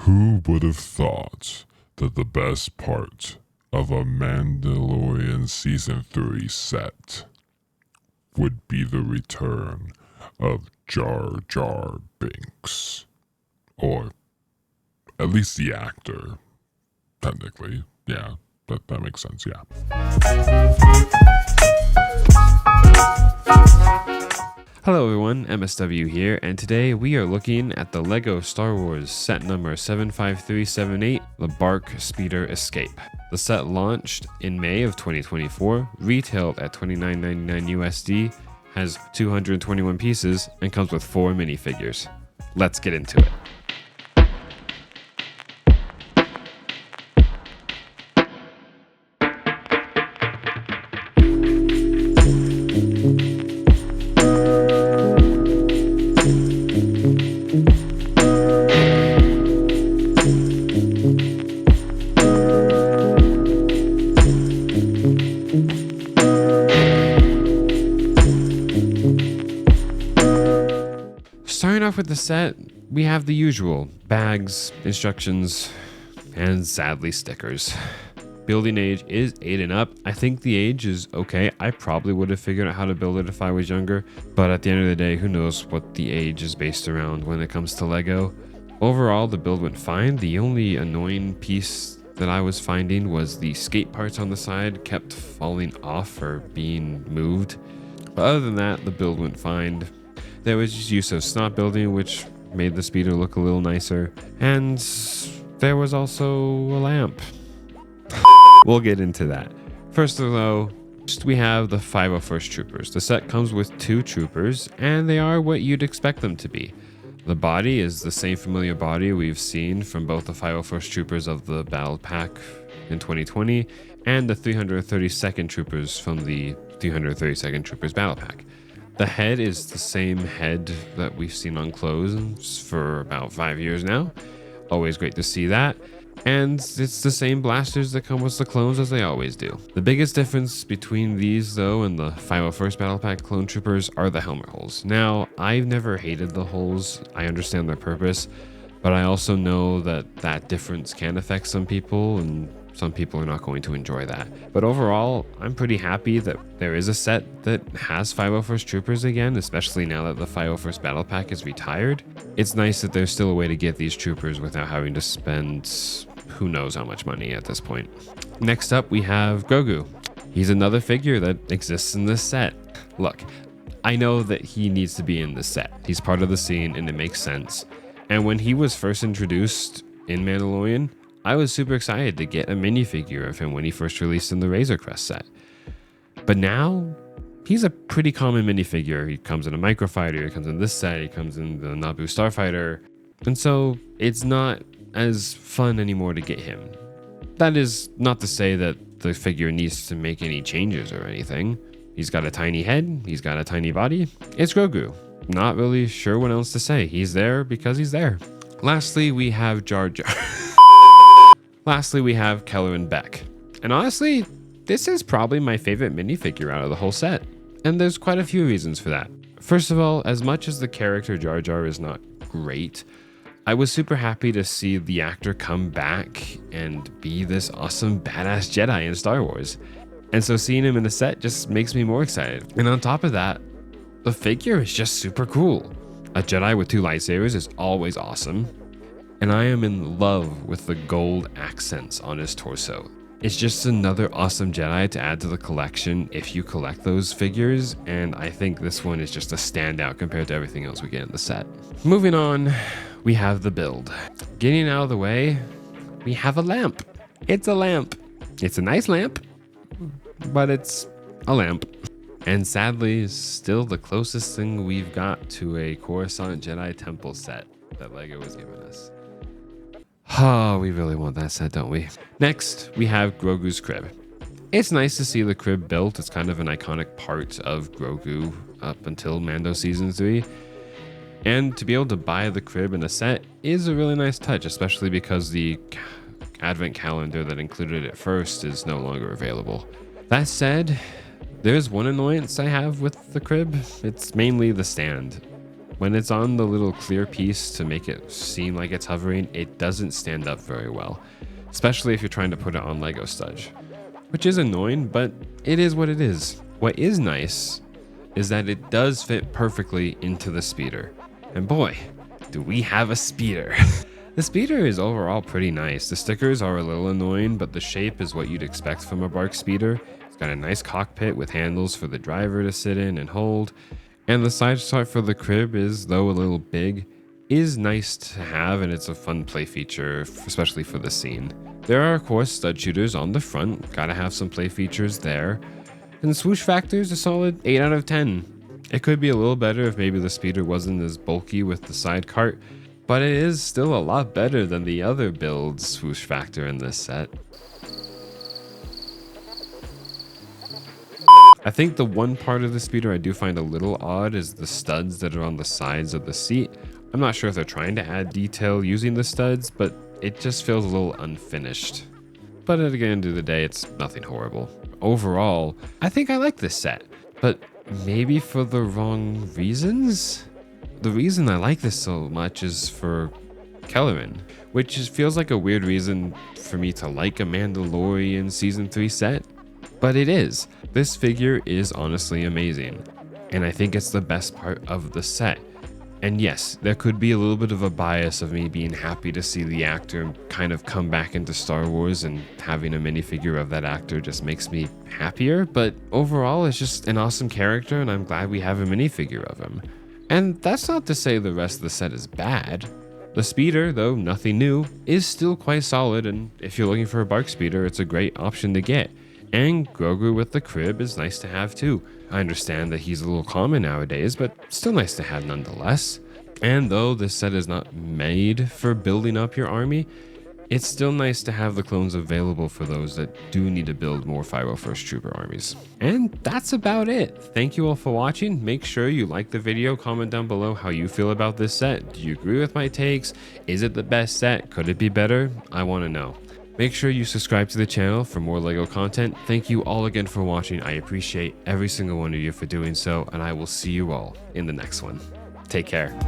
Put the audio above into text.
Who would have thought that the best part of a Mandalorian Season 3 set would be the return of Jar Jar Binks? Or at least the actor, technically. Yeah, that makes sense, yeah. Hello everyone, MSW here, and today we are looking at the LEGO Star Wars set number 75378, the Barc Speeder Escape. The set launched in May of 2024, retailed at $29.99 USD, has 221 pieces, and comes with 4 minifigures. Let's get into it. Starting off with the set, we have the usual bags, instructions, and sadly stickers. Building age is 8 and up. I think the age is okay. I probably would have figured out how to build it if I was younger, but at the end of the day, who knows what the age is based around when it comes to Lego. Overall, the build went fine. The only annoying piece that I was finding was the skate parts on the side kept falling off or being moved. But other than that, the build went fine. There was just use of snot building, which made the speeder look a little nicer. And there was also a lamp. We'll get into that. First of all, we have the 501st Troopers. The set comes with 2 troopers, and they are what you'd expect them to be. The body is the same familiar body we've seen from both the 501st Troopers of the Battle Pack in 2020 and the 332nd Troopers from the 332nd Troopers Battle Pack. The head is the same head that we've seen on clothes for about 5 years now. Always great to see that. And it's the same blasters that come with the clones as they always do. The biggest difference between these though and the 501st Battle Pack Clone Troopers are the helmet holes. Now, I've never hated the holes. I understand their purpose, but I also know that that difference can affect some people and some people are not going to enjoy that. But overall, I'm pretty happy that there is a set that has 501st Troopers again, especially now that the 501st Battle Pack is retired. It's nice that there's still a way to get these troopers without having to spend who knows how much money at this point. Next up, we have Grogu. He's another figure that exists in this set. Look, I know that he needs to be in this set. He's part of the scene and it makes sense. And when he was first introduced in Mandalorian, I was super excited to get a minifigure of him when he first released in the Razor Crest set. But now, he's a pretty common minifigure. He comes in a microfighter, he comes in this set, he comes in the Naboo Starfighter. And so, it's not as fun anymore to get him. That is not to say that the figure needs to make any changes or anything. He's got a tiny head, he's got a tiny body. It's Grogu. Not really sure what else to say. He's there because he's there. Lastly, we have Jar Jar. Lastly, we have Keller and Beck. And honestly, this is probably my favorite minifigure out of the whole set. And there's quite a few reasons for that. First of all, as much as the character Jar Jar is not great, I was super happy to see the actor come back and be this awesome badass Jedi in Star Wars. And so seeing him in the set just makes me more excited. And on top of that, the figure is just super cool. A Jedi with 2 lightsabers is always awesome. And I am in love with the gold accents on his torso. It's just another awesome Jedi to add to the collection if you collect those figures, and I think this one is just a standout compared to everything else we get in the set. Moving on, we have the build. Getting out of the way, we have a lamp. It's a lamp. It's a nice lamp, but it's a lamp. And sadly, still the closest thing we've got to a Coruscant Jedi Temple set that LEGO has given us. Oh, we really want that set, don't we? Next, we have Grogu's crib. It's nice to see the crib built. It's kind of an iconic part of Grogu up until Mando Season 3. And to be able to buy the crib in a set is a really nice touch, especially because the advent calendar that included it first is no longer available. That said, there's one annoyance I have with the crib. It's mainly the stand. When it's on the little clear piece to make it seem like it's hovering, it doesn't stand up very well, especially if you're trying to put it on Lego Studge, which is annoying, but it is what it is. What is nice is that it does fit perfectly into the speeder. And boy, do we have a speeder. The speeder is overall pretty nice. The stickers are a little annoying, but the shape is what you'd expect from a Barc speeder. It's got a nice cockpit with handles for the driver to sit in and hold. And the side strut for the crib is, though a little big, is nice to have, and it's a fun play feature, especially for the scene. There are of course stud shooters on the front, gotta have some play features there. And the swoosh factor is a solid 8 out of 10. It could be a little better if maybe the speeder wasn't as bulky with the side cart, but it is still a lot better than the other build's swoosh factor in this set. I think the one part of the speeder I do find a little odd is the studs that are on the sides of the seat. I'm not sure if they're trying to add detail using the studs, but it just feels a little unfinished. But at the end of the day, it's nothing horrible. Overall, I think I like this set, but maybe for the wrong reasons? The reason I like this so much is for Kelleran, which feels like a weird reason for me to like a Mandalorian Season 3 set, but it is. This figure is honestly amazing, and I think it's the best part of the set. And yes, there could be a little bit of a bias of me being happy to see the actor kind of come back into Star Wars, and having a minifigure of that actor just makes me happier, but overall it's just an awesome character and I'm glad we have a minifigure of him. And that's not to say the rest of the set is bad. The speeder, though nothing new, is still quite solid, and if you're looking for a Barc speeder, it's a great option to get. And Gru with the crib is nice to have too. I understand that he's a little common nowadays, but still nice to have nonetheless. And though this set is not made for building up your army, it's still nice to have the clones available for those that do need to build more 501st Trooper armies. And that's about it. Thank you all for watching. Make sure you like the video, comment down below how you feel about this set. Do you agree with my takes? Is it the best set? Could it be better? I want to know. Make sure you subscribe to the channel for more LEGO content. Thank you all again for watching. I appreciate every single one of you for doing so, and I will see you all in the next one. Take care.